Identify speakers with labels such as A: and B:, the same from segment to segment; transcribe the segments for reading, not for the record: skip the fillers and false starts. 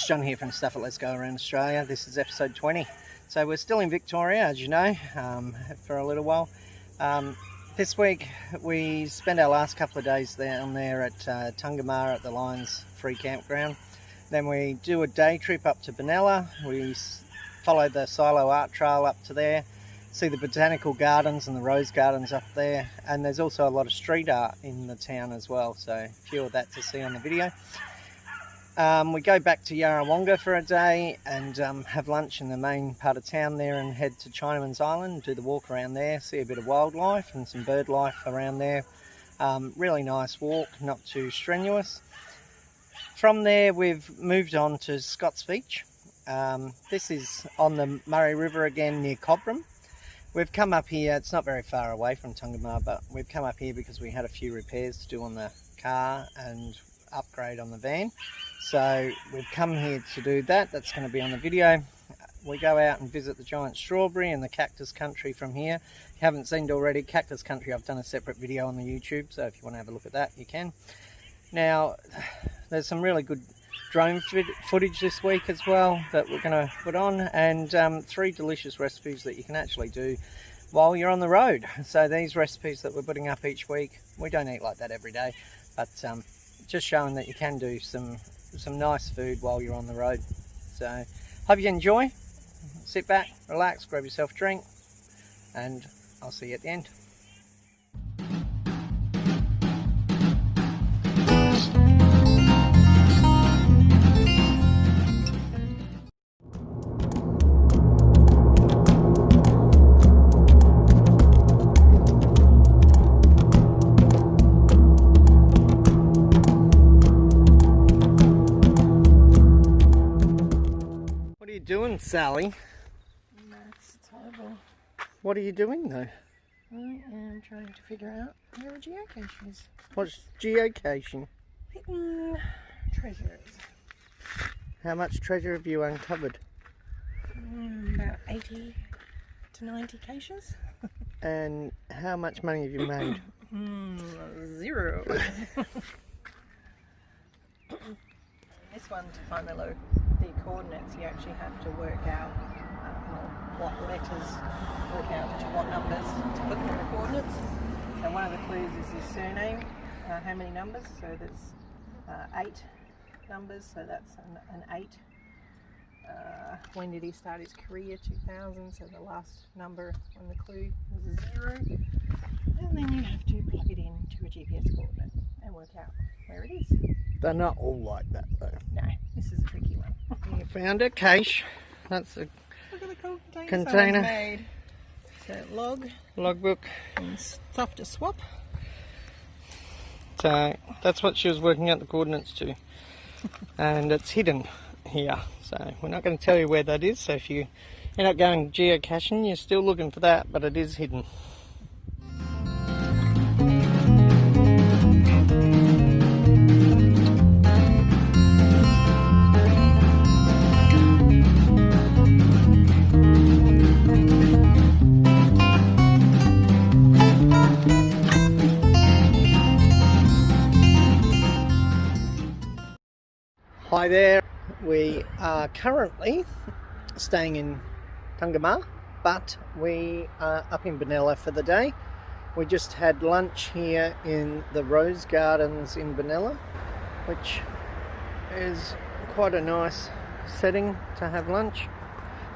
A: it's John here from Stuff It Let's Go Around Australia. This is episode 20. So we're still in Victoria, as you know, for a little while. This week we spent our last couple of days down there at Tungamah at the Lions free campground. Then we do a day trip up to Benalla. We follow the Silo Art Trail up to there, see the botanical gardens and the rose gardens up there, and there's also a lot of street art in the town as well, so a few of that to see on the video. We go back to Yarrawonga for a day and have lunch in the main part of town there and head to Chinamans Island, do the walk around there, see a bit of wildlife and some bird life around there. Really nice walk, not too strenuous. From there we've moved on to Scott's Beach. This is on the Murray River again near Cobram. We've come up here, it's not very far away from Tungamah, but we've come up here because we had a few repairs to do on the car and upgrade on the van. So we've come here to do that. That's going to be on the video. We go out and visit the giant strawberry and the Cactus Country from here. If you haven't seen it already, Cactus Country, I've done a separate video on the YouTube, so if you want to have a look at that, you can. Now, there's some really good drone footage this week as well that we're going to put on, and 3 delicious recipes that you can actually do while you're on the road. So these recipes that we're putting up each week, we don't eat like that every day, but just showing that you can do some nice food while you're on the road. So hope you enjoy. Sit back, relax, grab yourself a drink, and I'll see you at the end. Doing, Sally?
B: That's horrible.
A: What are you doing though?
B: I am trying to figure out where a geocache is.
A: What's geocaching?
B: Hidden treasures.
A: How much treasure have you uncovered?
B: About 80 to 90 caches.
A: And how much money have you made?
B: 0. This one, to find the coordinates, you actually have to work out what letters, work out to what numbers to put in the coordinates. So one of the clues is his surname, how many numbers, so there's 8 numbers, so that's an 8. When did he start his career? 2000, so the last number on the clue is a 0. And then you have to plug it into a GPS coordinate and work out where it is.
A: They're not all like that though.
B: No, this is a tricky one.
A: You found a cache. That's a
B: Look at the cool
A: container.
B: Made. So
A: Logbook.
B: And stuff to swap.
A: So that's what she was working out the coordinates to. And it's hidden here. So we're not going to tell you where that is. So if you end up going geocaching, you're still looking for that, but it is hidden. Hi there, we are currently staying in Tungamah, but we are up in Benalla for the day. We just had lunch here in the Rose Gardens in Benalla, which is quite a nice setting to have lunch.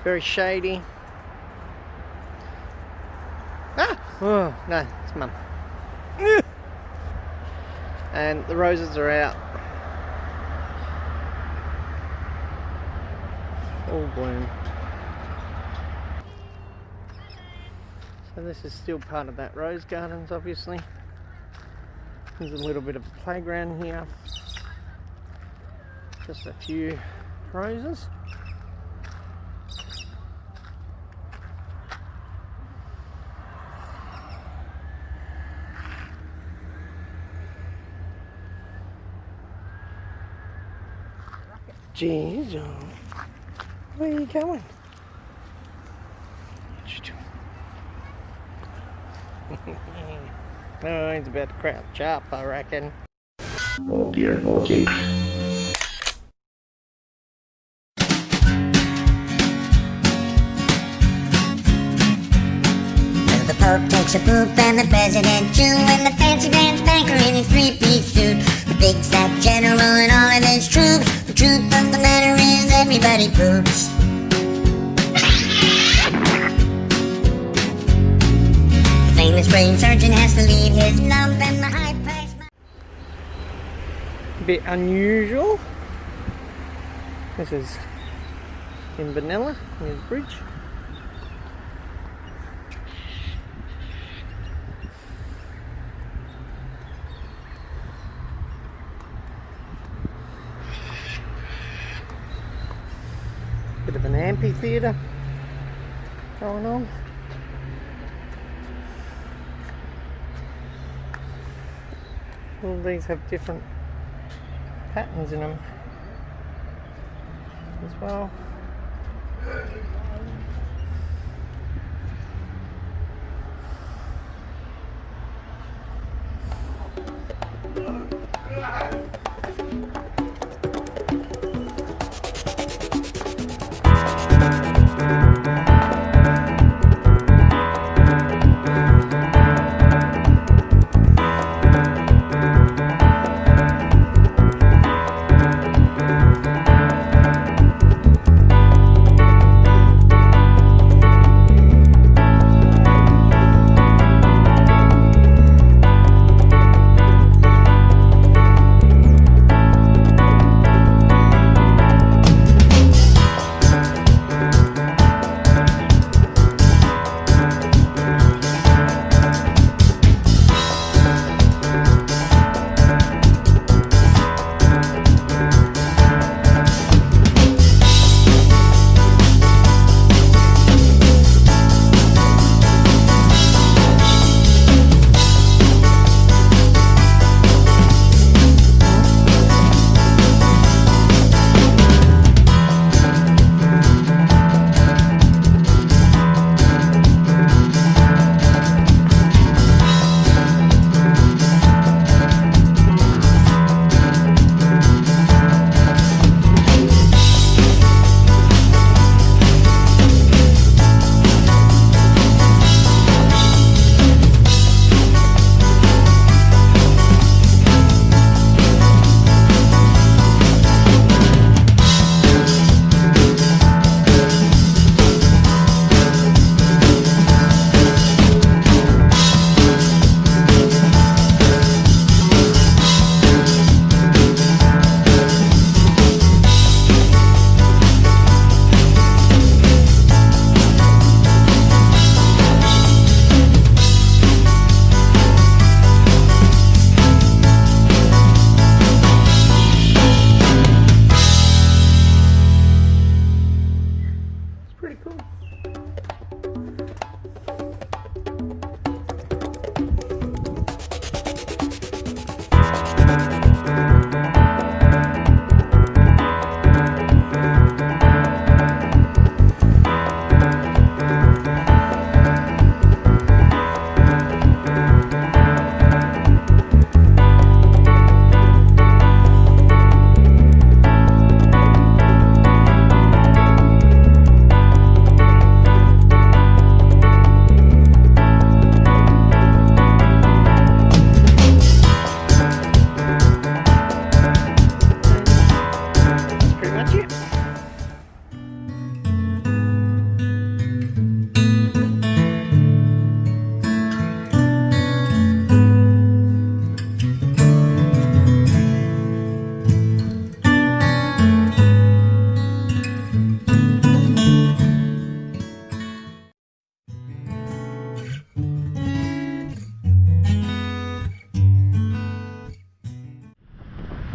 A: Very shady. Oh, no, it's Mum. And the roses are out. All bloom. So this is still part of that rose gardens, obviously. There's a little bit of a playground here. Just a few roses. Geez, where are you going? What you doing? Oh, he's about to crouch up, I reckon.
C: Oh dear, oh dear. Pope takes a poop and the president too, and the fancy dance banker in his three-piece suit, the big fat general and all of his troops. The truth of the matter is everybody poops. The famous brain surgeon has to leave his lump and the high-priced...
A: Bit unusual. This is in Benalla, near the bridge. Bit of an amphitheatre going on. All these have different patterns in them as well.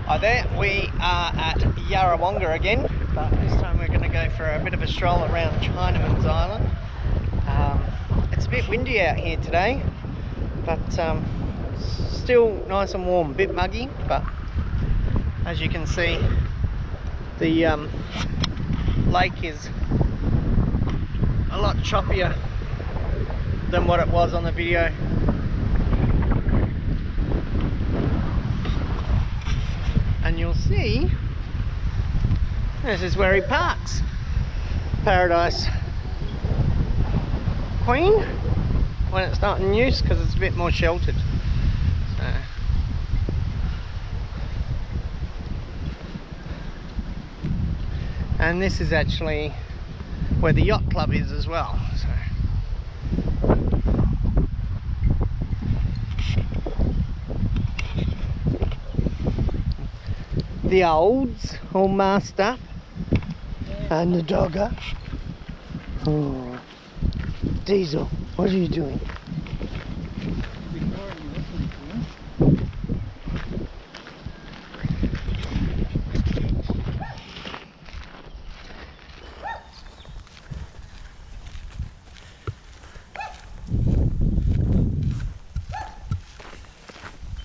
A: Hi there, we are at Yarrawonga again, but this time we're going to go for a bit of a stroll around Chinamans Island. It's a bit windy out here today, but still nice and warm, a bit muggy, but as you can see the lake is a lot choppier than what it was on the video. And you'll see this is where he parks. Paradise Queen when it's not in use because it's a bit more sheltered. So. And this is actually where the yacht club is as well. So. The olds all masked up, and the dogger. Oh, Diesel, what are you doing?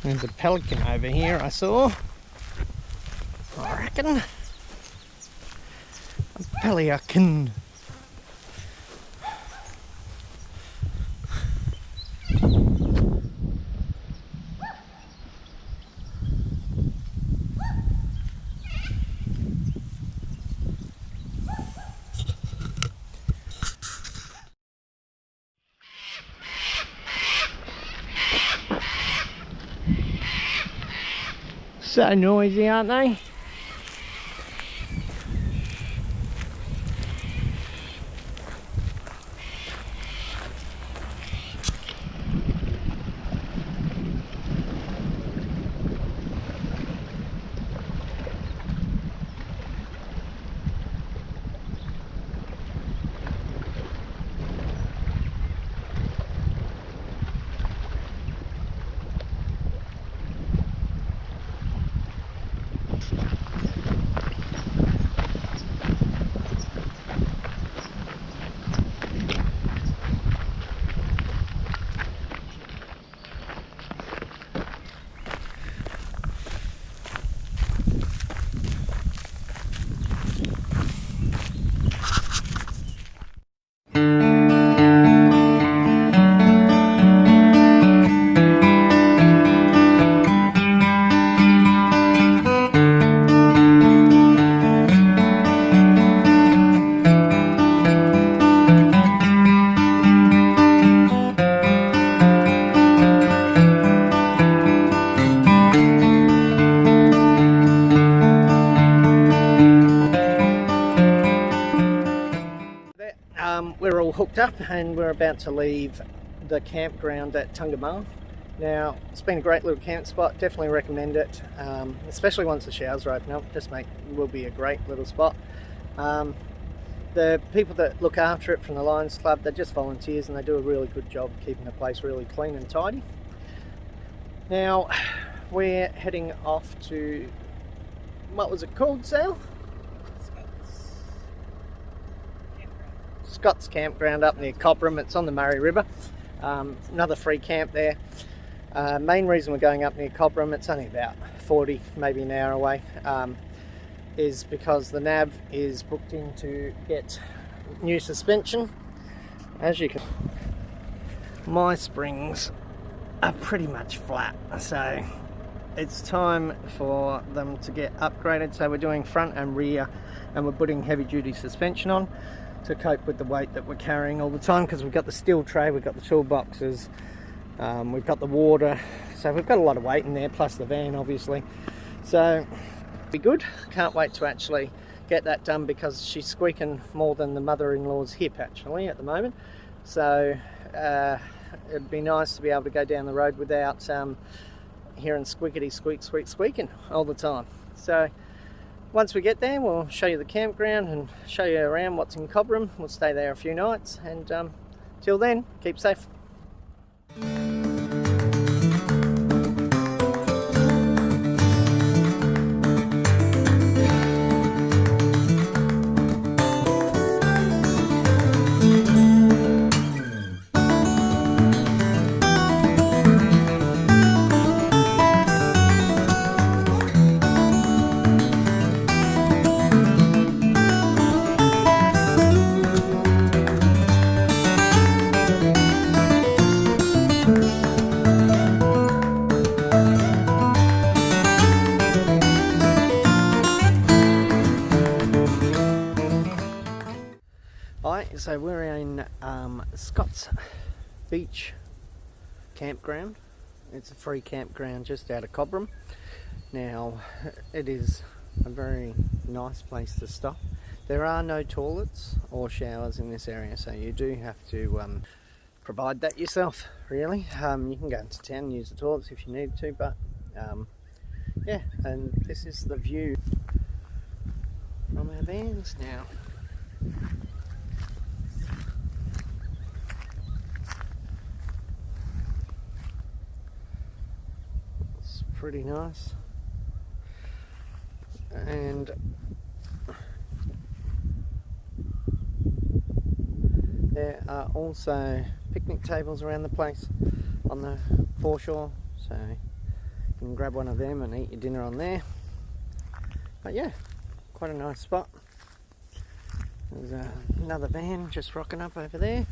A: There's a pelican over here I saw. I reckon. A pelican. So noisy, aren't they? We're all hooked up and we're about to leave the campground at Tungamah. Now, it's been a great little camp spot, definitely recommend it, especially once the showers are open up. Will be a great little spot. The people that look after it from the Lions Club, they're just volunteers and they do a really good job keeping the place really clean and tidy. Now, we're heading off to, what was it called, Sal? Scott's campground up near Cobram. It's on the Murray River. Another free camp there. Main reason we're going up near Cobram, it's only about 40, maybe an hour away, is because the nav is booked in to get new suspension. As you can, my springs are pretty much flat, so it's time for them to get upgraded. So we're doing front and rear, and we're putting heavy duty suspension on to cope with the weight that we're carrying all the time, because we've got the steel tray, we've got the toolboxes, we've got the water, so we've got a lot of weight in there, plus the van obviously. So be good. Can't wait to actually get that done, because she's squeaking more than the mother-in-law's hip actually at the moment. So it'd be nice to be able to go down the road without hearing squeakity squeak squeak squeaking all the time. So once we get there, we'll show you the campground and show you around what's in Cobram. We'll stay there a few nights, and till then, keep safe. So we're in Scott's beach campground. It's a free campground just out of Cobram. Now, it is a very nice place to stop. There are no toilets or showers in this area, so you do have to provide that yourself, really. You can go into town and use the toilets if you need to, but yeah, and this is the view from our vans now. It's pretty nice. And there are also picnic tables around the place on the foreshore, so you can grab one of them and eat your dinner on there. But yeah, quite a nice spot. There's another van just rocking up over there.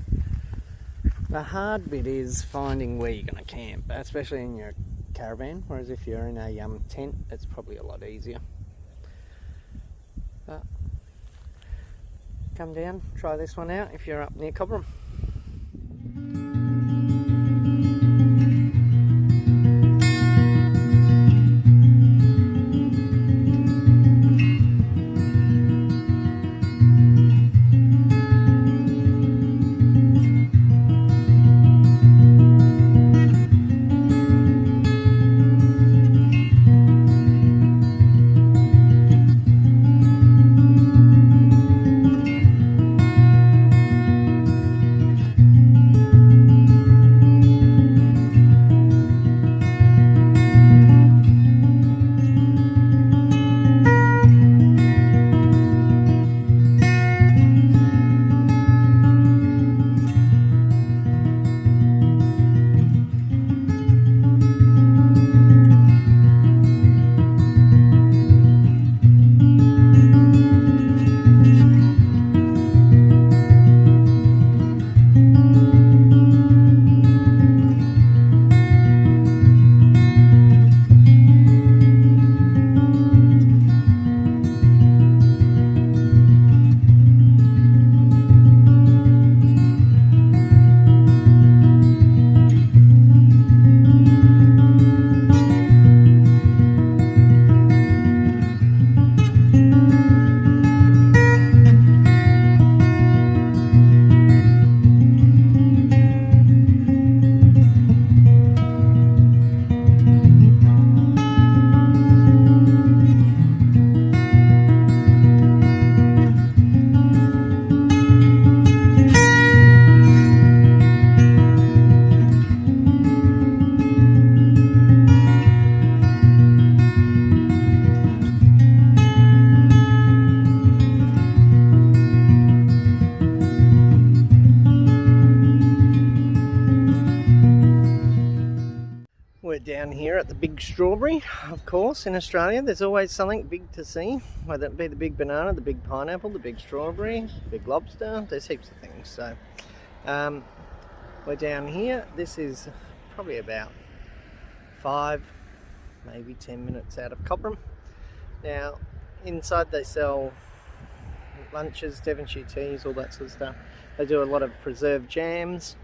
A: The hard bit is finding where you're going to camp, especially in your caravan, whereas if you're in a tent, it's probably a lot easier. But come down, try this one out if you're up near Cobram. We're down here at the Big Strawberry, of course. In Australia there's always something big to see, whether it be the big banana, the big pineapple, the big strawberry, the big lobster. There's heaps of things. So we're down here. This is probably about 5, maybe 10 minutes out of Cobram. Now inside they sell lunches, Devonshire teas, all that sort of stuff. They do a lot of preserved jams.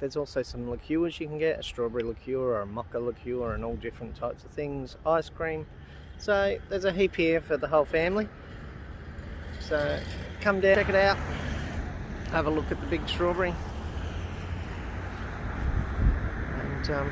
A: There's also some liqueurs you can get, a strawberry liqueur or a mocha liqueur and all different types of things, ice cream. So there's a heap here for the whole family. So come down, check it out, have a look at the Big Strawberry. And yeah.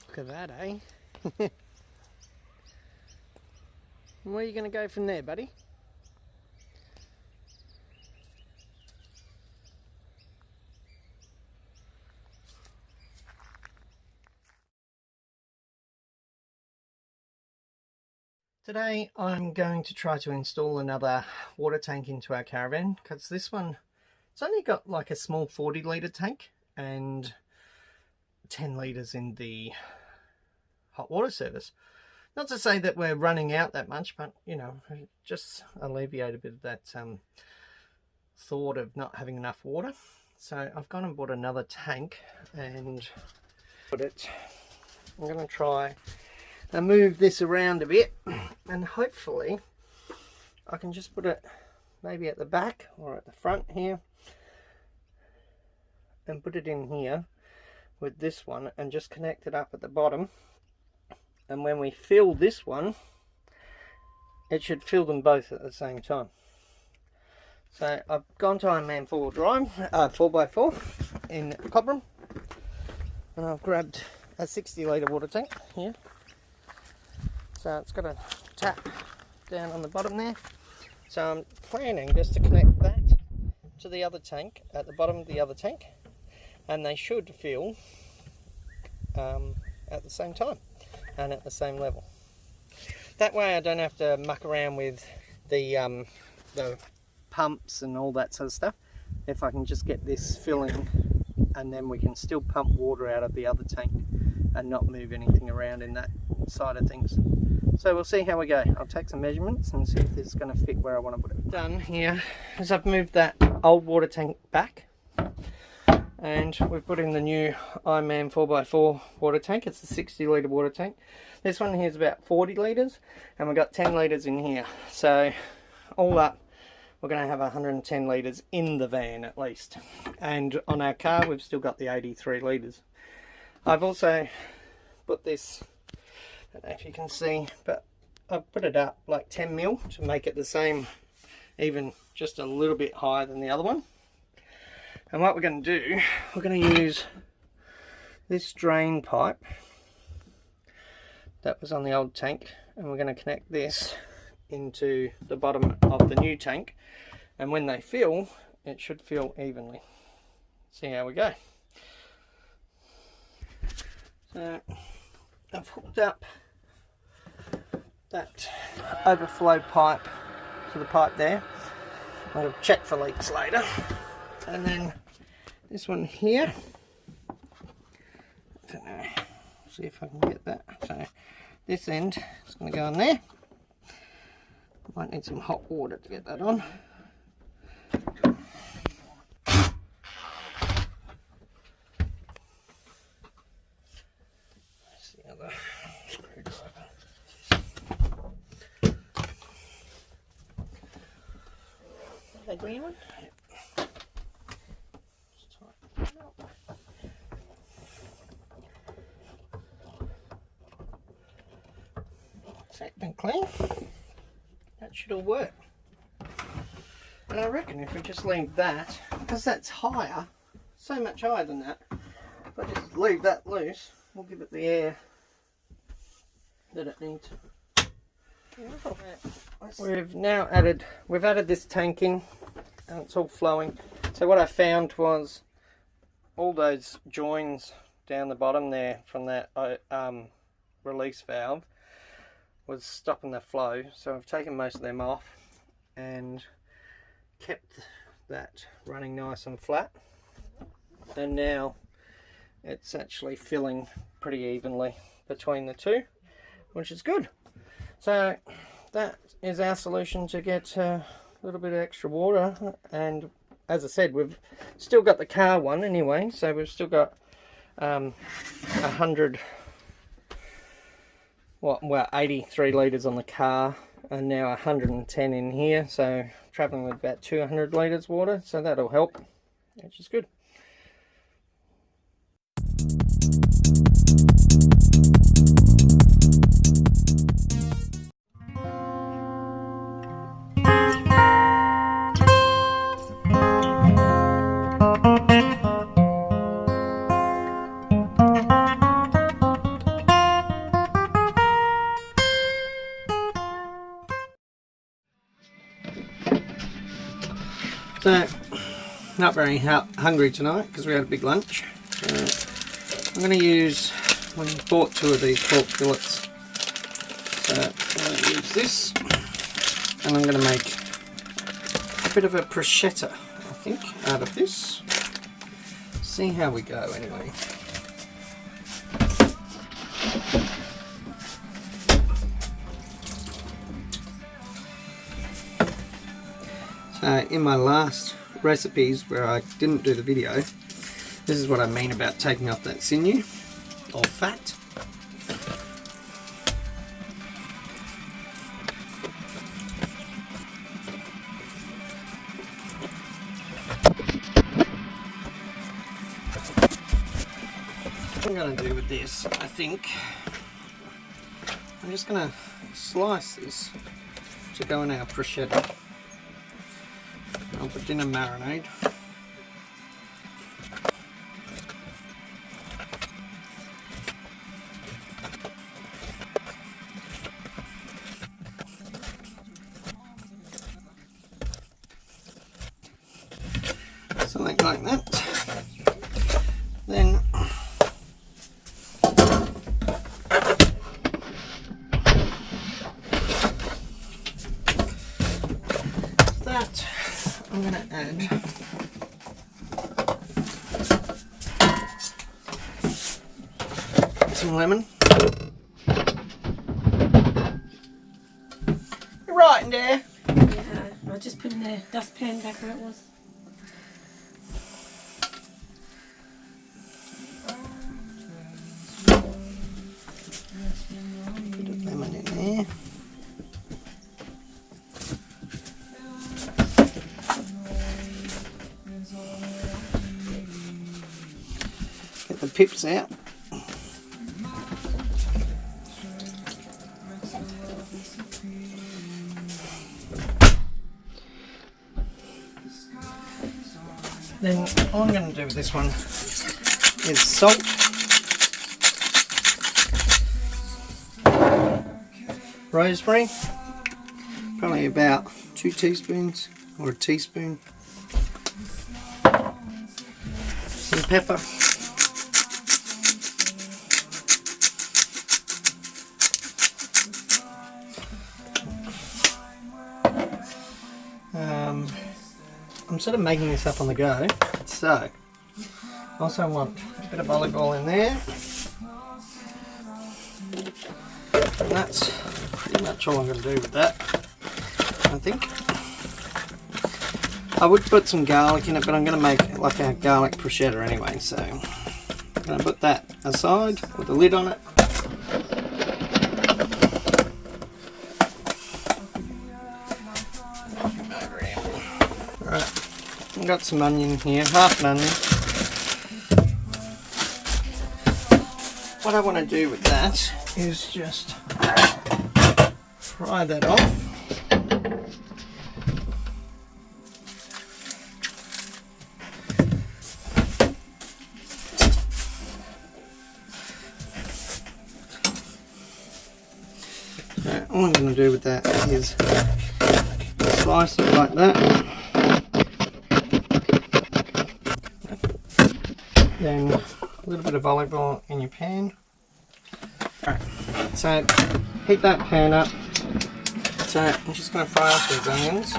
A: Look at that, eh? Where are you going to go from there, buddy? Today I'm going to try to install another water tank into our caravan, because this one, it's only got like a small 40 litre tank and 10 litres in the hot water service. Not to say that we're running out that much, but you know, just alleviate a bit of that thought of not having enough water. So I've gone and bought another tank and put it. I'm going to try and move this around a bit, and hopefully I can just put it maybe at the back or at the front here, and put it in here with this one and just connect it up at the bottom. And when we fill this one, it should fill them both at the same time. So I've gone to Ironman 4x4 in Cobram, and I've grabbed a 60 litre water tank here. So it's got a tap down on the bottom there. So I'm planning just to connect that to the other tank at the bottom of the other tank, and they should fill at the same time and at the same level. That way I don't have to muck around with the pumps and all that sort of stuff. If I can just get this filling, and then we can still pump water out of the other tank and not move anything around in that side of things. So we'll see how we go. I'll take some measurements and see if this is going to fit where I want to put it. Done here is I've moved that old water tank back, and we've put in the new Ironman 4x4 water tank. It's a 60 litre water tank. This one here is about 40 litres, and we've got 10 litres in here. So all up, we're going to have 110 litres in the van at least. And on our car, we've still got the 83 litres. I've also put this, I don't know if you can see, but I've put it up like 10 mil to make it the same, even just a little bit higher than the other one. And what we're going to do, we're going to use this drain pipe that was on the old tank, and we're going to connect this into the bottom of the new tank, and when they fill, it should fill evenly. See how we go. So I've hooked up that overflow pipe to the pipe there. I'll check for leaks later. And then this one here, I don't know, see if I can get that. So this end is going to go on there. Might need some hot water to get that on. That's the other screwdriver. The green one? Yep. Set and clean. That should all work. And I reckon if we just leave that, because that's higher, so much higher than that, if I just leave that loose, we'll give it the air that it needs. We've added this tank in, and it's all flowing. So what I found was all those joins down the bottom there from that release valve was stopping the flow, so I've taken most of them off and kept that running nice and flat, and now it's actually filling pretty evenly between the two, which is good. So that is our solution to get a little bit of extra water. And as I said, we've still got the car one anyway, so we've still got 83 litres on the car, and now 110 in here, so travelling with about 200 litres water, so that'll help, which is good. So, not very hungry tonight because we had a big lunch. So I'm going to use, we bought 2 of these pork fillets. So I'm going to use this, and I'm going to make a bit of a bruschetta, I think, out of this. See how we go anyway. So in my last recipes where I didn't do the video, this is what I mean about taking off that sinew or fat. What I'm going to do with this, I think, I'm just going to slice this to go in our prosciutto. I'll put in a marinade. Something like that. Then that I'm going to add some lemon. You're right in there.
D: Yeah, I'll just put in the dustpan back where it was.
A: Bit of lemon in there. Get the pips out. Then all I'm going to do with this one is salt, rosemary, probably about 2 teaspoons or a teaspoon, some pepper, I'm sort of making this up on the go, so I also want a bit of olive oil in there, and that's pretty much all I'm going to do with that, I think. I would put some garlic in it, but I'm going to make like a garlic prosciutto anyway, so I'm going to put that aside with the lid on it. Right, I've got some onion here, half an onion. What I want to do with that is just fry that off. So all I'm going to do with that is slice it like that. Then a little bit of olive oil in your pan. Alright, so heat that pan up. So I'm just going to fry off these onions.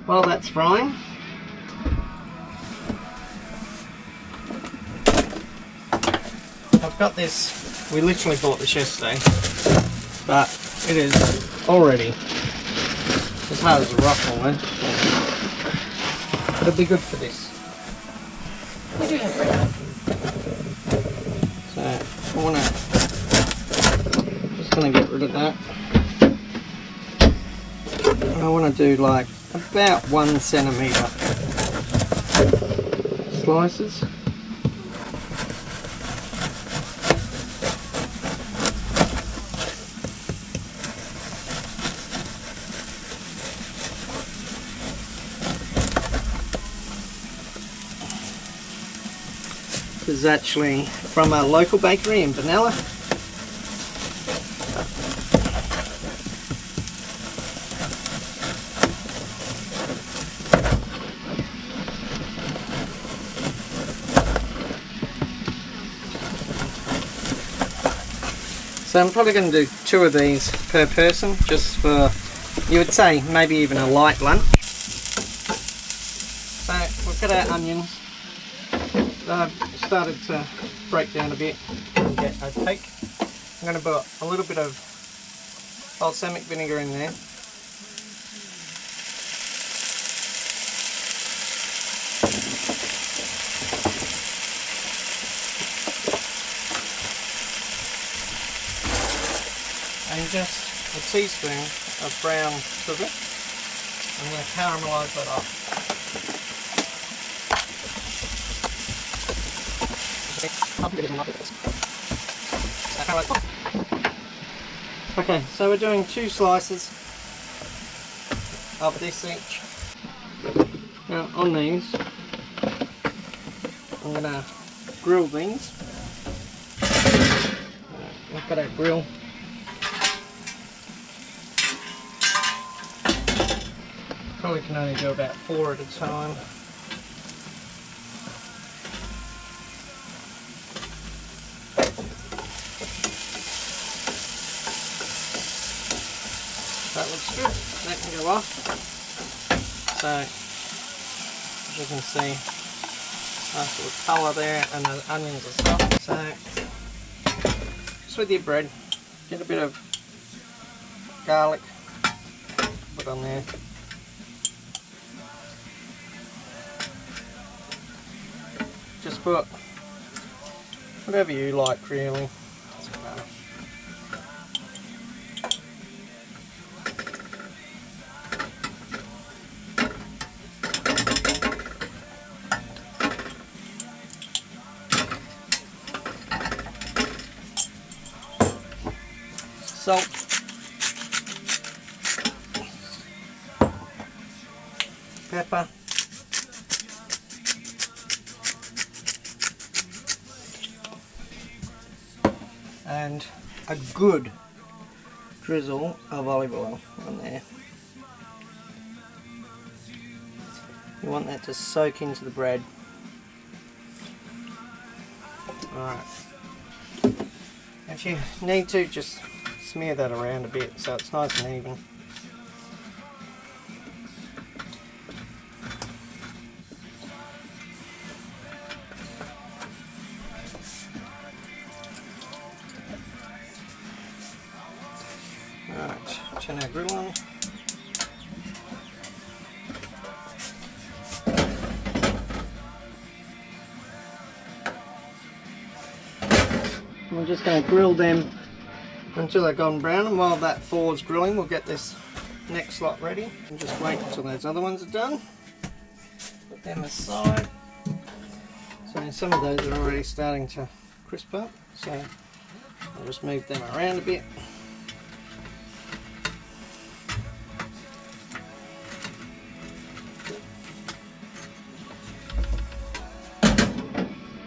A: While that's frying, I've got this. We literally bought this yesterday, but it is already as hard as a rock almost. It'll be good for this.
D: We do have bread.
A: So I want to just going to get rid of that. I want to do like about 1 centimetre slices. This is actually from a local bakery in Benalla. So I'm probably going to do 2 of these per person, just for, you would say, maybe even a light lunch. So we've got our onions. they've started to break down a bit and get opaque. I'm going to put a little bit of balsamic vinegar in there. And just a teaspoon of brown sugar. I'm going to caramelise that up. Okay, so we're doing 2 slices of this each. Now on these, I'm going to grill these. We've got our grill. Probably can only do about 4 at a time. That looks good. That can go off. So, as you can see, nice little colour there, and the onions are soft. So, just with your bread, get a bit of garlic, put on there. Just put whatever you like, really. Doesn't matter. Salt, pepper, and a good drizzle of olive oil on there. You want that to soak into the bread. Alright. If you need to, just smear that around a bit so it's nice and even. Alright, turn our grill on. We're just going to grill them until they've gone brown, and while that forwards grilling we'll get this next lot ready and just wait until those other ones are done. Put them aside. So some of those are already starting to crisp up, so I'll just move them around a bit.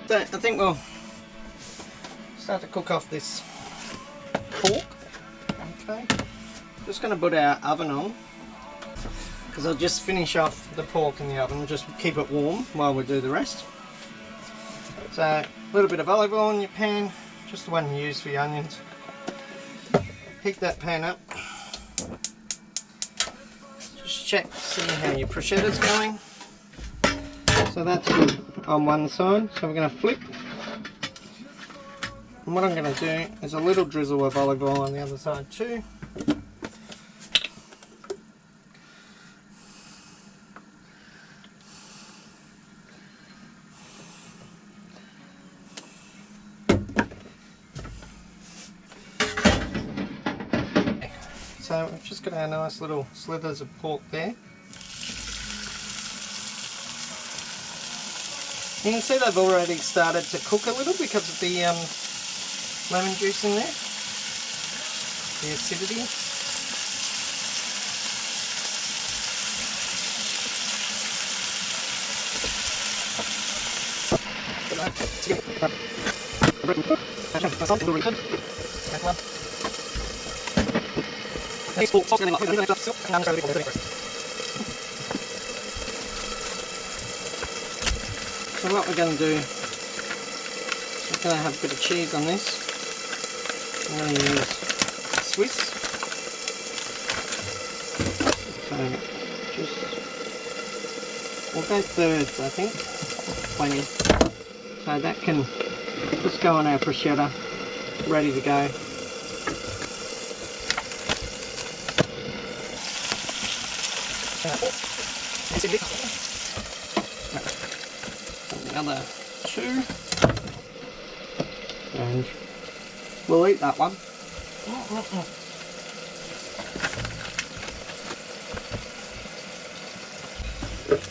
A: So I think we'll start to cook off this pork. Okay, just going to put our oven on because I'll just finish off the pork in the oven, just keep it warm while we do the rest. So a little bit of olive oil in your pan, just the one you use for your onions. Heat that pan up. Just check, see how your prosciutto's going. So that's good on one side, so we're going to flip. And what I'm going to do is a little drizzle of olive oil on the other side too. So we've just got our nice little slithers of pork there. You can see they've already started to cook a little because of the lemon juice in there, the acidity. So what we're going to do, we're going to have a bit of cheese on this. I'm going to use Swiss. So just, we'll go thirds I think, plenty. So that can just go on our bruschetta, ready to go. Another 2, and we'll eat that one.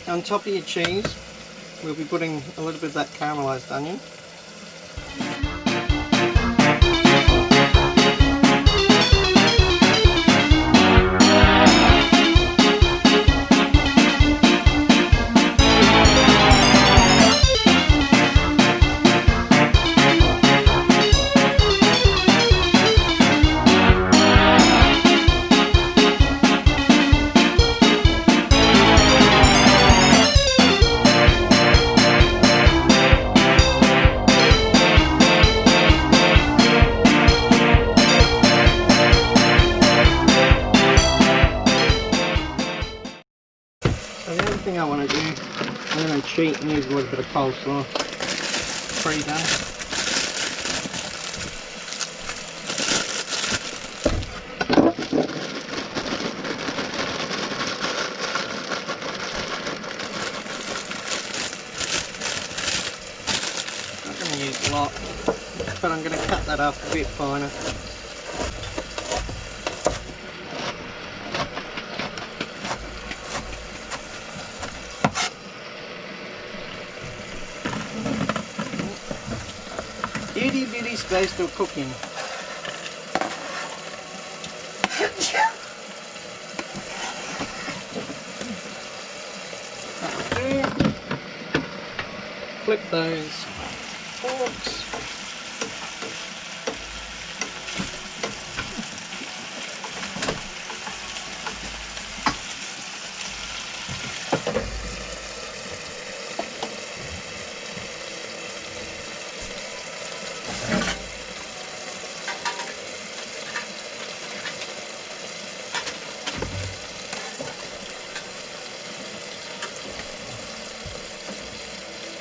A: On top of your cheese, we'll be putting a little bit of that caramelised onion. I want to do, I'm going to cheat and use a little bit of coleslaw pre-done. Not going to use a lot, but I'm going to cut that up a bit finer. Itty bitty space to cooking. That'll do. Flip those forks.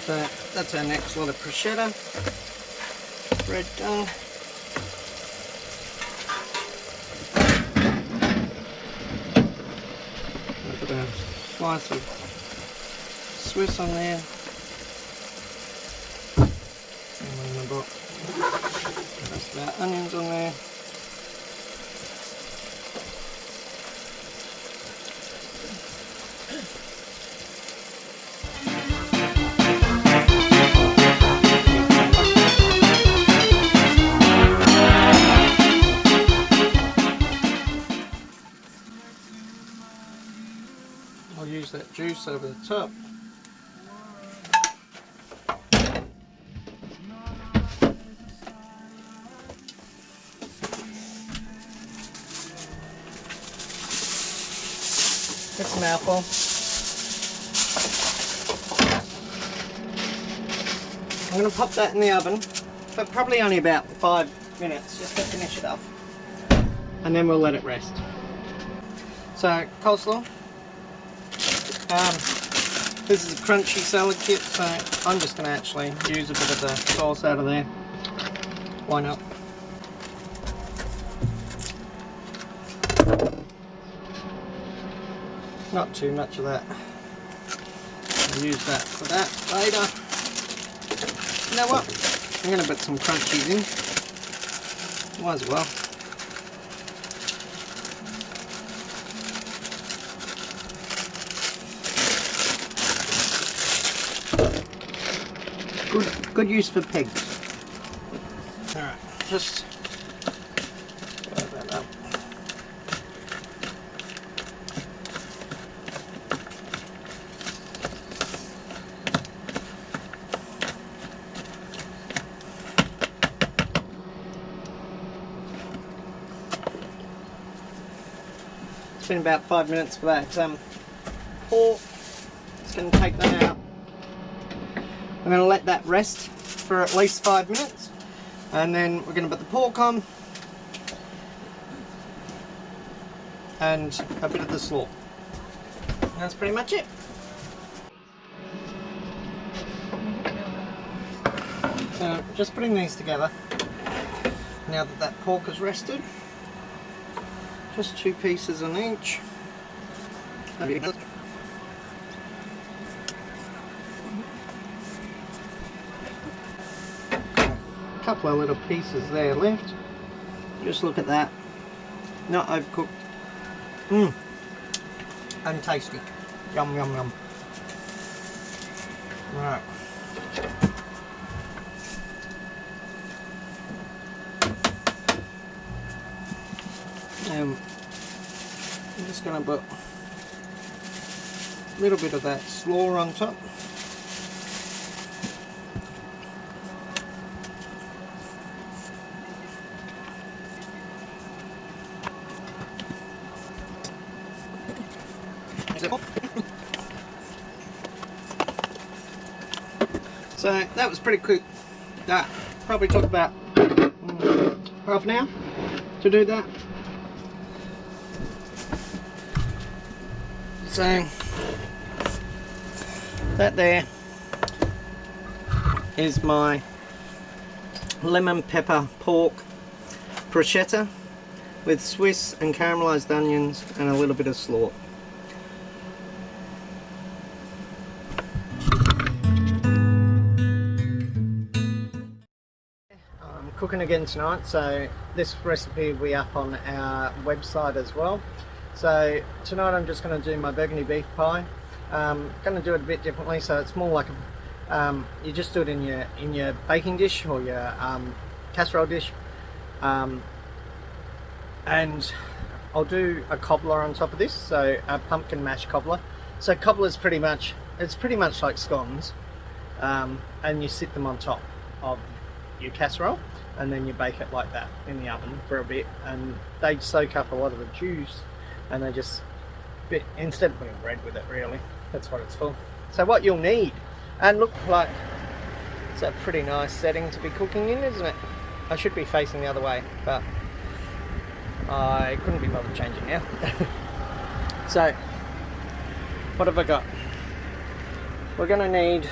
A: So that's our next lot of bruschetta bread done. I'll put a slice of Swiss on there. And we're going to put the rest of our onions on there. I'll use that juice over the top. That's a mouthful. I'm going to pop that in the oven, but probably only about 5 minutes just to finish it off. And then we'll let it rest. So, coleslaw. This is a crunchy salad kit, so I'm just going to actually use a bit of the sauce out of there. Why not? Not too much of that. I'll use that for that later. You know what? I'm going to put some crunchies in. Might as well. Good use for pigs. Alright, just throw that up. It's been about 5 minutes for that pork. Just going to take that out. I'm going to let that rest for at least 5 minutes, and then we're going to put the pork on and a bit of the slaw. And that's pretty much it. So just putting these together now that that pork has rested. Just 2 pieces on each. A couple of little pieces there left. Just look at that. Not overcooked. And tasty. Yum yum yum. Right. I'm just going to put a little bit of that slaw on top. So that was pretty quick. That probably took about half an hour to do that. So that there is my lemon pepper pork bruschetta with Swiss and caramelised onions and a little bit of slaw. I'm cooking again tonight, so this recipe will be up on our website as well. So tonight I'm just going to do my burgundy beef pie. Going to do it a bit differently, so it's more like a, you just do it in your baking dish or your casserole dish, and I'll do a cobbler on top of this, so a pumpkin mash cobbler. So cobbler's pretty much like scones, and you sit them on top of your casserole, and then you bake it like that in the oven for a bit, and they soak up a lot of the juice. And they just, instead of putting bread with it, really, that's what it's for. So what you'll need, and look, like, it's a pretty nice setting to be cooking in, isn't it? I should be facing the other way, but I couldn't be bothered changing now. So, what have I got? We're going to need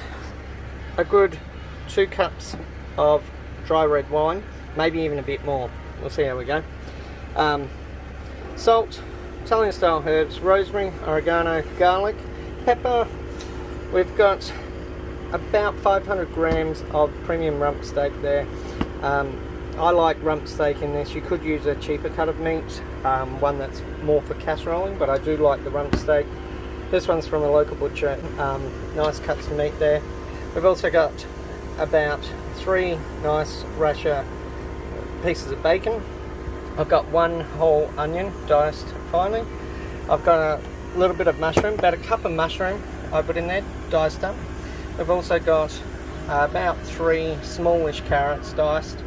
A: a good 2 cups of dry red wine, maybe even a bit more. We'll see how we go. Salt, Italian style herbs, rosemary, oregano, garlic, pepper. We've got about 500 grams of premium rump steak there. I like rump steak in this. You could use a cheaper cut of meat, one that's more for casseroling, but I do like the rump steak. This one's from a local butcher. Nice cuts of meat there. We've also got about 3 nice rasher pieces of bacon. I've got 1 whole onion diced finely. I've got a little bit of mushroom, about a cup of mushroom I put in there, diced up. We've also got about 3 smallish carrots diced.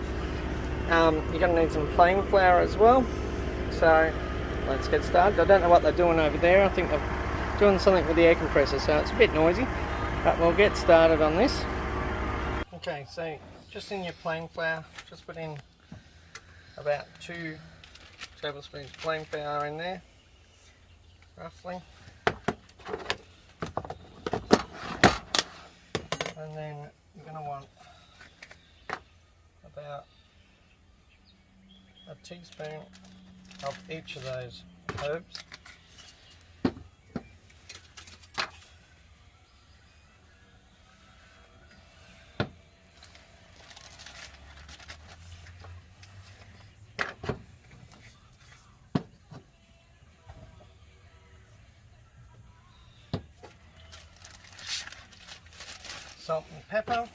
A: You're going to need some plain flour as well. So let's get started. I don't know what they're doing over there. I think they're doing something with the air compressor, so it's a bit noisy. But we'll get started on this. Okay, so just in your plain flour, just put in about 2 tablespoons plain flour in there, roughly. And then you're going to want about a teaspoon of each of those herbs. Salt and pepper.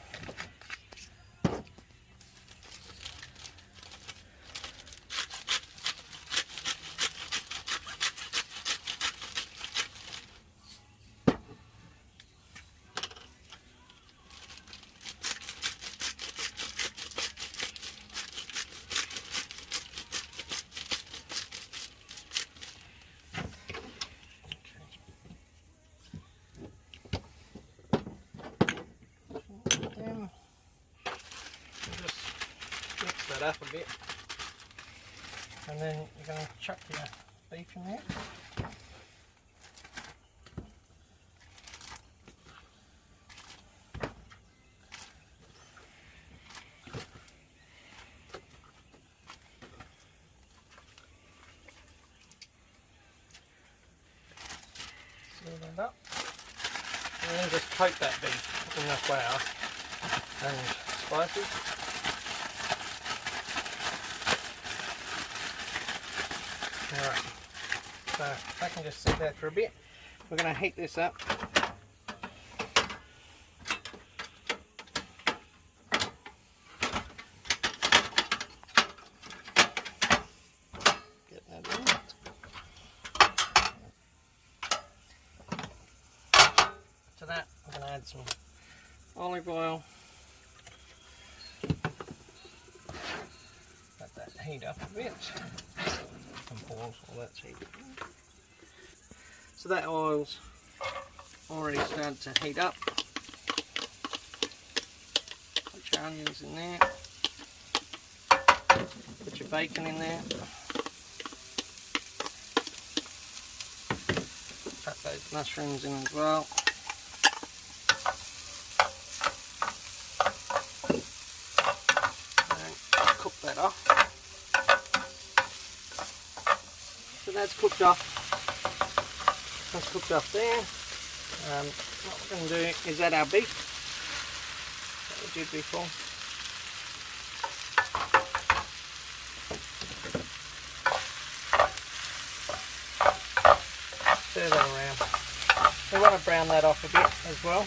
A: Up a bit, and then you're going to chuck your beef in there. it up. And then just coat that beef in the flour and spices. Alright, so I can just sit there for a bit. We're going to heat this up. Get that in. To that, I'm going to add some olive oil. Let that heat up a bit. Pause, all that's heated. So that oil's already started to heat up. Put your onions in there. Put your bacon in there. Cut those mushrooms in as well. And cook that off. So that's cooked off. That's cooked off there. What we're going to do is add our beef that we did before. Stir that around. We want to brown that off a bit as well.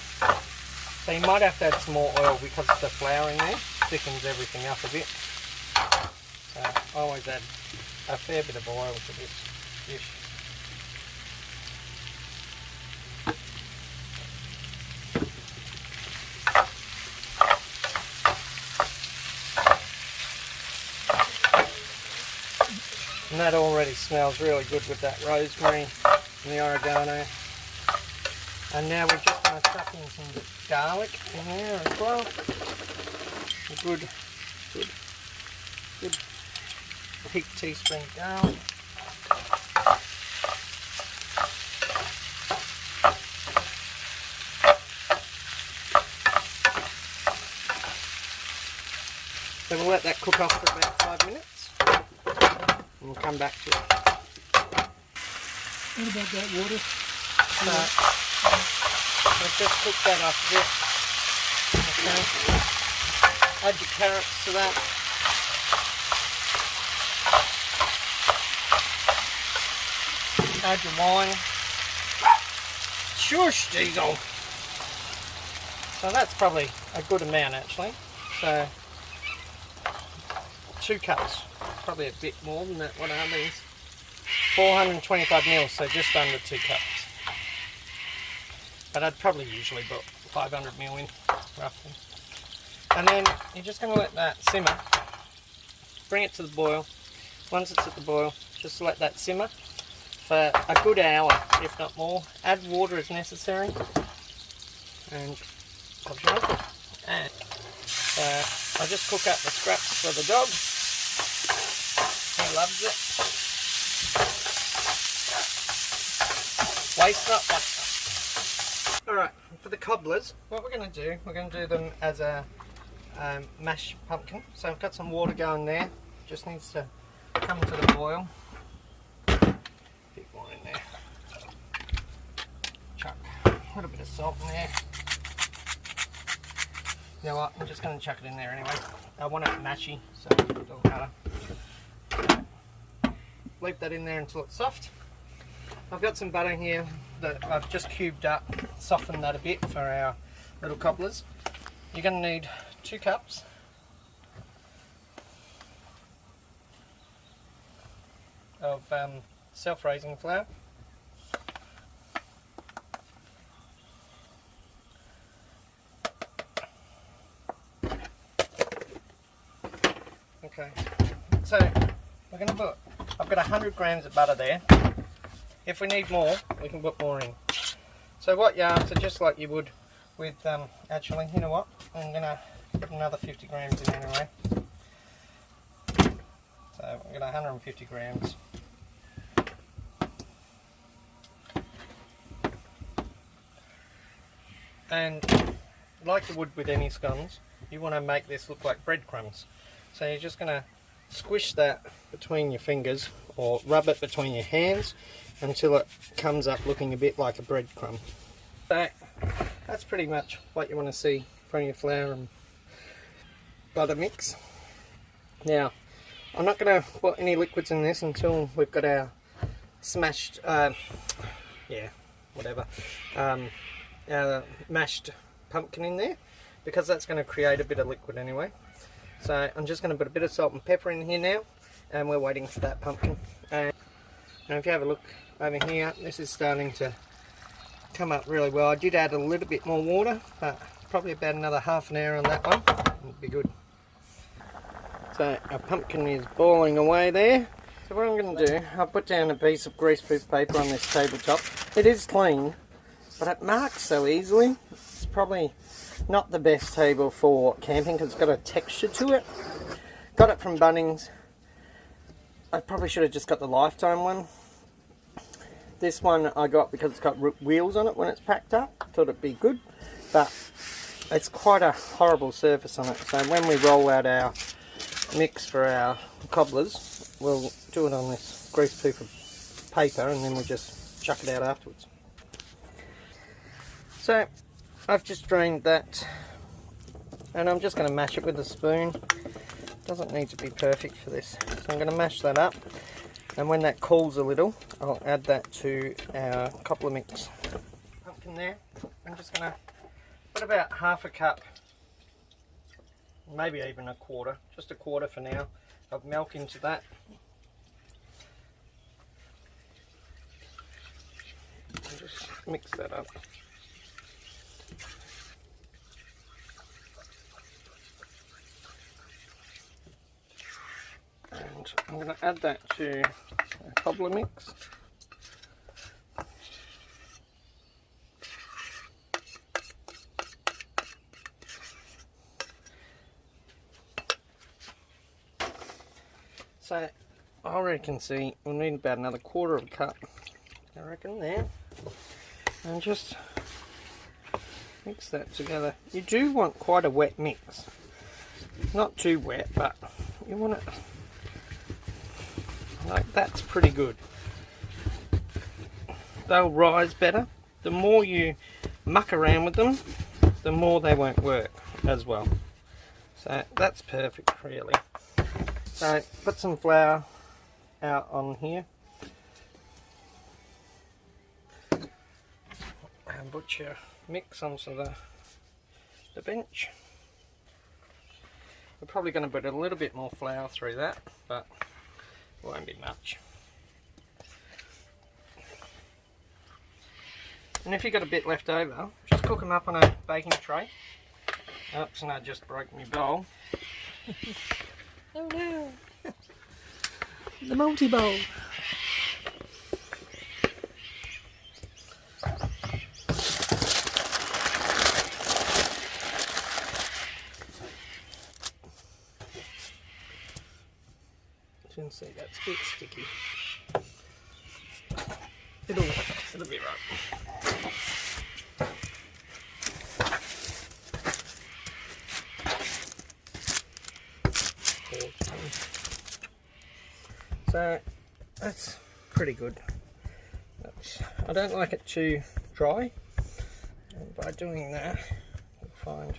A: So you might have to add some more oil because the flour in there thickens everything up a bit. So I always add a fair bit of oil to this dish. And that already smells really good with that rosemary and the oregano. And now we're just going to chuck in some garlic in there as well. A good heaped teaspoon of garlic. So we'll let that cook off for about 5 minutes. And we'll come back to it.
D: What about that water?
A: So, we'll just cook that off a bit. Okay. Add your carrots to that. Add your wine. Shush, diesel. So that's probably a good amount actually. So 2 cups, probably a bit more than that. What are these? 425 mils, so just under 2 cups. But I'd probably usually put 500 mil in, roughly. And then you're just going to let that simmer. Bring it to the boil. Once it's at the boil, just let that simmer for a good hour, if not more. Add water as necessary. And and I just cook up the scraps for the dog. He loves it. Waste not, waste not. Alright, for the cobblers, what we're going to do, we're going to do them as a mashed pumpkin. So I've got some water going there. Just needs to come to the boil. Bit more in there. Chuck a little bit of salt in there. You know what, I'm just going to chuck it in there anyway. I want it mashy, so it doesn't matter. Leave that in there until it's soft. I've got some butter here that I've just cubed up, softened that a bit for our little cobblers. You're going to need 2 cups. Of self-raising flour. Okay, so we're going to put, I've got 100 grams of butter there. If we need more, we can put more in. So what you are, so just like you would with, actually, you know what, I'm going to put another 50 grams in anyway. So we've got 150 grams. And like you would with any scones, you want to make this look like breadcrumbs. So you're just going to squish that between your fingers or rub it between your hands until it comes up looking a bit like a breadcrumb. So that's pretty much what you want to see from your flour and butter mix. Now, I'm not going to put any liquids in this until we've got our smashed, our mashed pumpkin in there, because that's going to create a bit of liquid anyway. So I'm just going to put a bit of salt and pepper in here now, and we're waiting for that pumpkin. And now if you have a look over here, this is starting to come up really well. I did add a little bit more water, but probably about another half an hour on that one would be good. So our pumpkin is boiling away there. So what I'm going to do, I'll put down a piece of greaseproof paper on this tabletop. It is clean, but it marks so easily. It's probably not the best table for camping because it's got a texture to it. Got it from Bunnings. I probably should have just got the Lifetime one. This one I got because it's got wheels on it when it's packed up. Thought it'd be good, but it's quite a horrible surface on it. So when we roll out our mix for our cobblers, we'll do it on this greaseproof paper and then we'll just chuck it out afterwards. So I've just drained that and I'm just going to mash it with a spoon. Doesn't need to be perfect for this. So I'm going to mash that up, and when that cools a little, I'll add that to our cobbler mix. Pumpkin there. I'm just going to put about half a cup, maybe even a quarter, just a quarter for now, of milk into that. And just mix that up. And I'm going to add that to a cobbler mix. So I already can see we'll need about another quarter of a cup, I reckon, there. And just mix that together. You do want quite a wet mix. Not too wet, but you want it like that's pretty good. They'll rise better. The more you muck around with them, the more they won't work as well. So that's perfect, really. So put some flour out on here and put your mix onto the bench. We're probably going to put a little bit more flour through that, but it won't be much. And if you've got a bit left over, just cook them up on a baking tray. Oops, and I just broke my bowl.
D: Oh no! The multi-bowl.
A: You can see that's a bit sticky. It'll be right. So that's pretty good. I don't like it too dry, and by doing that you'll find,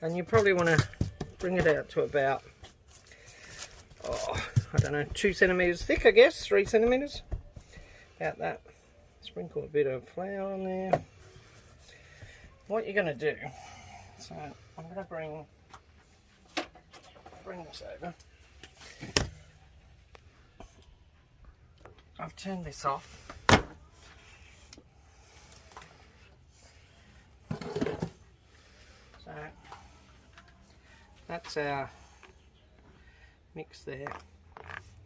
A: and you probably want to bring it out to about, I don't know, 2 centimeters thick, I guess, 3 centimeters, about that. Sprinkle a bit of flour on there. What you're going to do, so I'm going to bring this over. I've turned this off. So that's our mix there.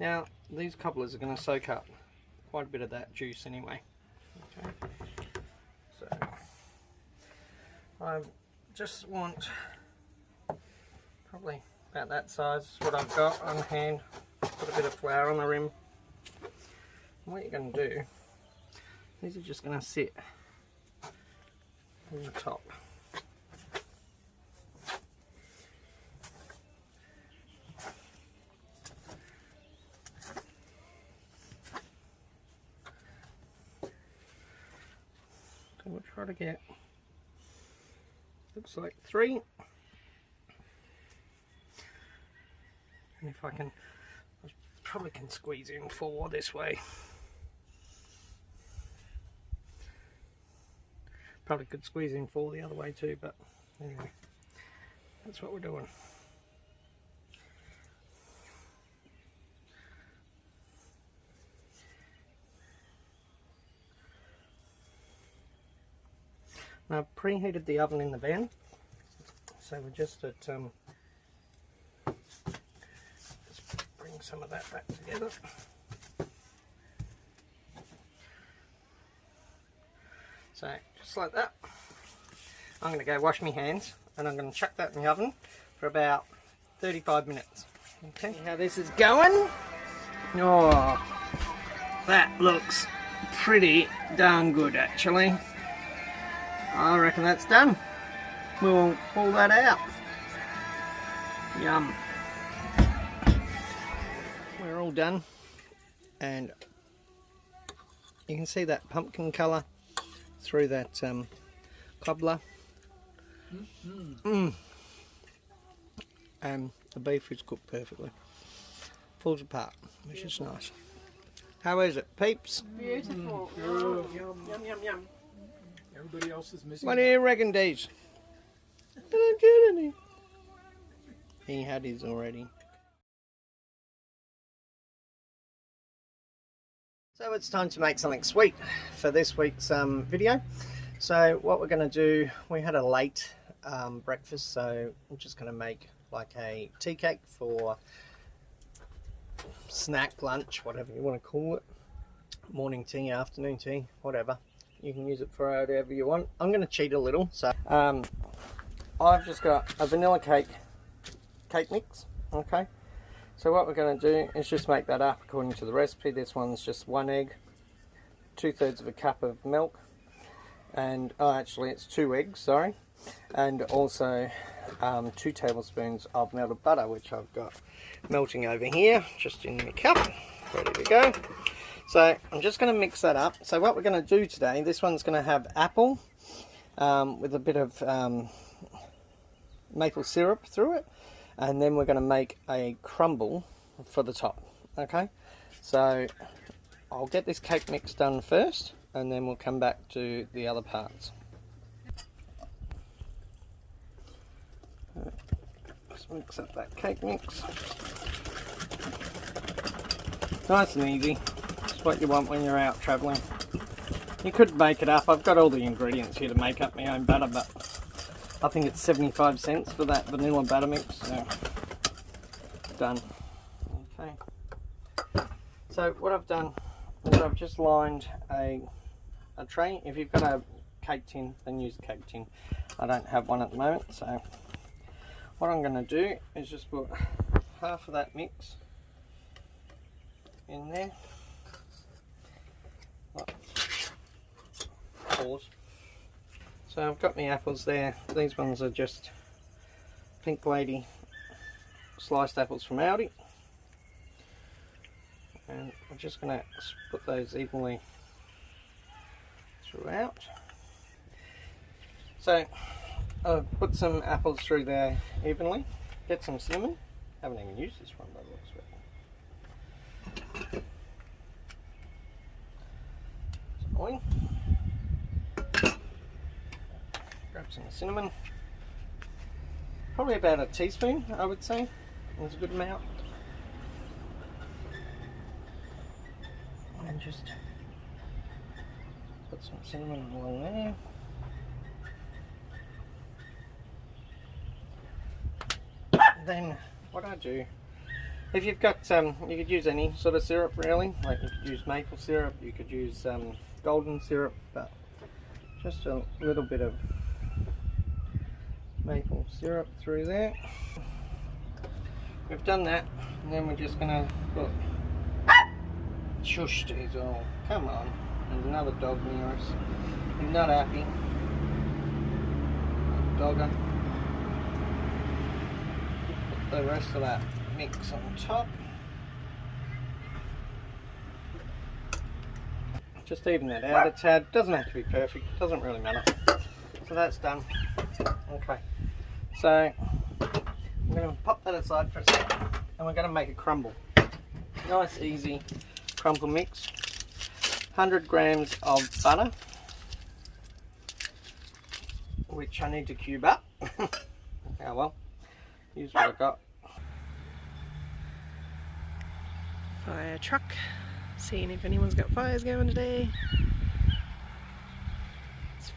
A: Now these cobblers are going to soak up quite a bit of that juice anyway. Okay. So I just want probably about that size is what I've got on hand. Put a bit of flour on the rim. And what you're going to do, these are just going to sit on the top. we'll try to get, looks like 3. And if I can, I probably can squeeze in 4 this way. Probably could squeeze in 4 the other way too, but anyway, that's what we're doing. Now, I've preheated the oven in the van, so we're just at, just bring some of that back together. So, just like that. I'm going to go wash my hands, and I'm going to chuck that in the oven for about 35 minutes. Okay, how this is going. Oh, that looks pretty darn good actually. I reckon that's done. We'll pull that out. Yum. We're all done, and you can see that pumpkin colour through that cobbler. And the beef is cooked perfectly. Falls apart, which is nice. How is it, peeps?
D: Beautiful.
B: Yum, yum, yum.
E: Everybody else is missing.
A: What do you reckon, Deez? I don't get any. He had his already. So it's time to make something sweet for this week's video. So what we're going to do, we had a late breakfast, so I'm just going to make like a tea cake for snack, lunch, whatever you want to call it. Morning tea, afternoon tea, whatever. You can use it for whatever you want. I'm going to cheat a little. So I've just got a vanilla cake mix. Okay. So what we're going to do is just make that up according to the recipe. This one's just 1 egg, 2/3 of a cup of milk, and actually it's 2 eggs, sorry, and also 2 tablespoons of melted butter, which I've got melting over here, just in the cup, ready to go. So I'm just going to mix that up. So what we're going to do today, this one's going to have apple with a bit of maple syrup through it, and then we're going to make a crumble for the top. Okay, so I'll get this cake mix done first, and then we'll come back to the other parts. Just mix up that cake mix. Nice and easy. It's what you want when you're out travelling. You could make it up. I've got all the ingredients here to make up my own butter, but I think it's 75 cents for that vanilla butter mix, so done. Okay. So what I've done is I've just lined a tray. If you've got a cake tin, then use a cake tin. I don't have one at the moment, so what I'm going to do is just put half of that mix in there. Pause. So I've got my apples there. These ones are just Pink Lady sliced apples from Aldi. And I'm just going to put those evenly throughout. So I've put some apples through there evenly. Get some cinnamon. Haven't even used this one by the looks of it. Some oil. Grab some cinnamon. Probably about a teaspoon, I would say. That's a good amount. And just put some cinnamon along there. Then what I do, if you've got you could use any sort of syrup really, like you could use maple syrup, you could use golden syrup, but just a little bit of maple syrup through there. We've done that, and then we're just gonna put shush these all. Come on, there's another dog near us. He's not happy. Dogger. Put the rest of that mix on top. just even that out a tad. Doesn't have to be perfect, doesn't really matter. So that's done. Okay, so I'm going to pop that aside for a second, and we're going to make a crumble. Nice easy crumble mix. 100 grams of butter, which I need to cube up. Oh well, use what I got.
B: Fire truck, seeing if anyone's got fires going today. It's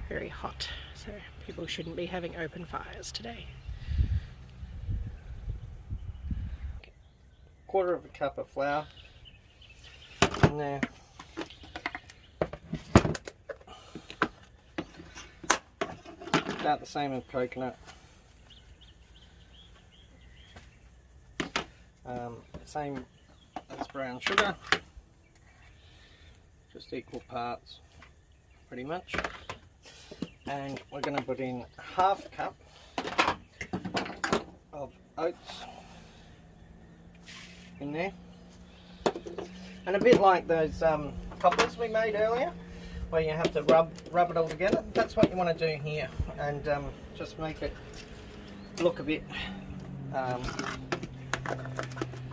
B: very hot, so people shouldn't be having open fires today.
A: 1/4 cup of flour in there. About the same as coconut. Same as brown sugar, just equal parts pretty much. And we're going to put in 1/2 cup of oats in there, and a bit like those coppers we made earlier, where you have to rub it all together. That's what you want to do here, and just make it look a bit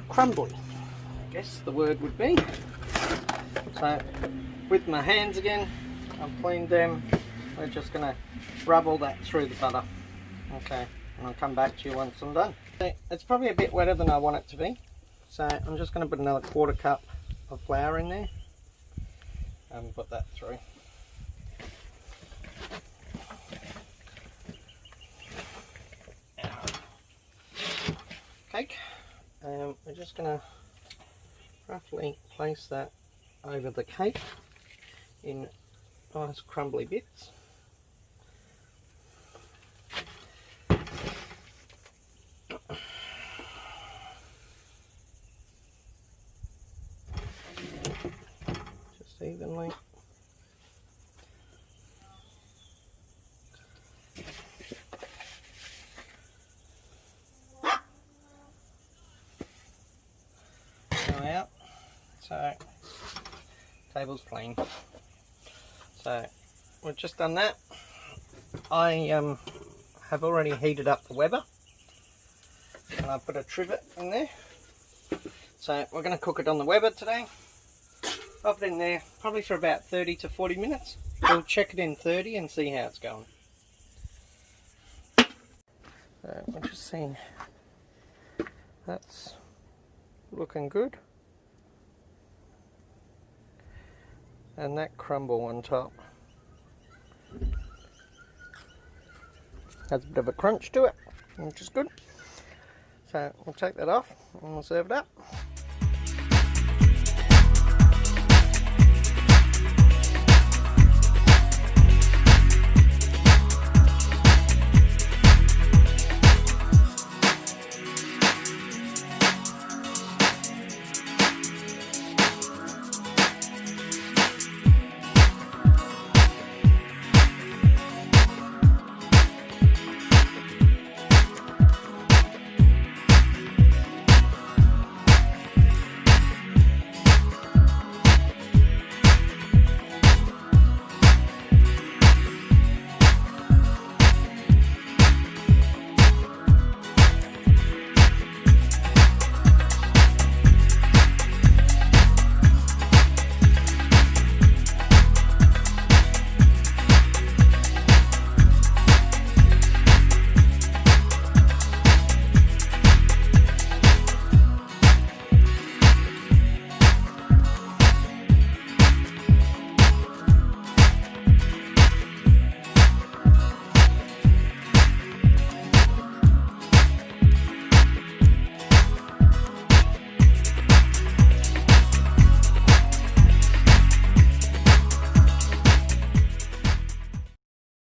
A: crumbly, I guess the word would be. So with my hands again, I've cleaned them. We're just going to rub all that through the butter. Okay, and I'll come back to you once I'm done. It's probably a bit wetter than I want it to be, so I'm just going to put another 1/4 cup of flour in there and put that through. Cake. We're just going to roughly place that over the cake in nice crumbly bits. Just evenly. Out, so table's clean. So we've just done that. I have already heated up the Weber, and I put a trivet in there. So we're going to cook it on the Weber today. Pop it in there probably for about 30 to 40 minutes. We'll check it in 30 and see how it's going. So we're just seeing that's looking good, and that crumble on top has a bit of a crunch to it, which is good. So we'll take that off and we'll serve it up.